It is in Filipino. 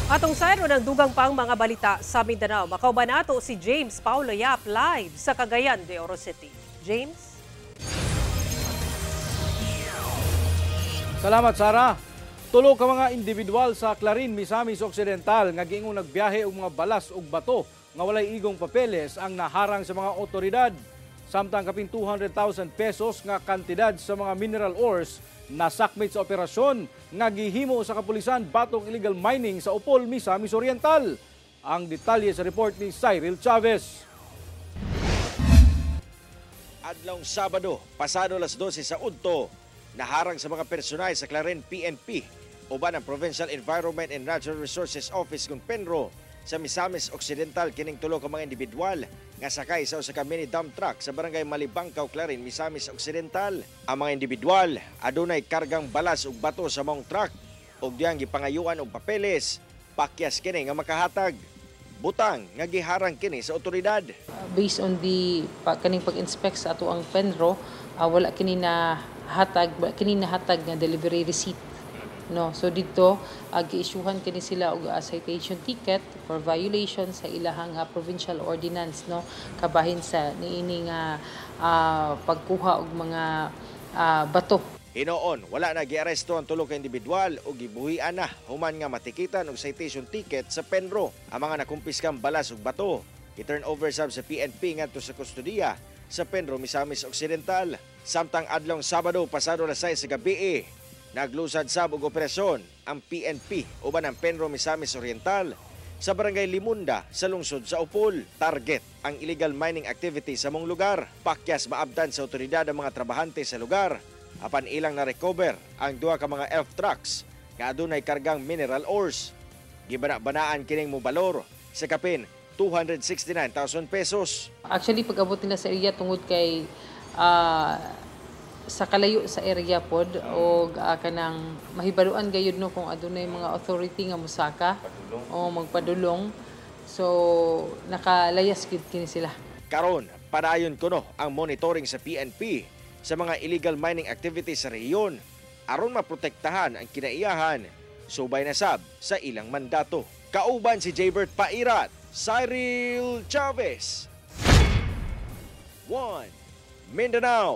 Atong sayro ng dugang pang mga balita sa Mindanao. Makauban nato si James Paulo Yap live sa Cagayan de Oro City. James? Salamat, Sara. Tulo ka mga individual sa Clarin, Misamis Occidental nga giingong nagbiyahe og mga balas ug bato nga walay igong papeles ang naharang sa mga otoridad. Samtang kapin 200,000 pesos nga kantidad sa mga mineral ores nasakmit sa operasyon nga gihimo sa kapulisan batong illegal mining sa Upol, Misamis Oriental. Ang detalye sa report ni Cyril Chavez. Adlong Sabado, pasado alas 12 sa Udto, naharang sa mga personal sa Clarin PNP uban ang Provincial Environment and Natural Resources Office kung Penro sa Misamis Occidental kining tulo ka mga individual nga sakay sa usa ka mini dump truck sa barangay Malibangkaw, Clarin, Misamis Occidental. Ang mga individual adunay kargang balas ug bato sa maong truck ug diyang gipangayuan og papeles pakyas kini nga makahatag. Butang nga giharang kini sa otoridad. Based on the kaning pag-inspect sa ato ang Penro, wala kini na hatag nga delivery receipt. No, so dito gi-issuehan kini sila og citation ticket for violation sa ilahang provincial ordinance, no, kabahin sa niini nga pagkuha og mga bato. Hinoon, wala na giaresto ang tulo ka individual o gibuhian na human nga matikitan og citation ticket sa Penro. Ang mga nakumpiskang balas ug bato i-turn over sab sa PNP ngadto sa kustodiya sa Penro, Misamis Occidental. Samtang adlong Sabado pasado alas 6 sa gabi, naglusad sab og operasyon ang PNP uban ang Penro, Misamis Oriental sa barangay Limunda sa lungsod sa Upol. Target ang illegal mining activity sa mong lugar. Pakyas maabdan sa otoridad ang mga trabahante sa lugar. Apan ilang na-recover ang duha ka mga elf trucks nga adunay kargang mineral ores. Gibana-banaan kining mobalor sa kapin 269,000 pesos. Actually, pag-abot nila sa area tungod kay sa kalayo sa area pod o kanang mahibaluan gayud no kung adunay mga authority nga musaka o magpadulong, so nakalayas gid kini sila. Karon padayon kuno ang monitoring sa PNP sa mga illegal mining activities sa rehiyon aron maprotektahan ang kinaiyahan subay na sab sa ilang mandato. Kauban si Jaybert Pairat, Cyril Chavez, 1 Mindanao.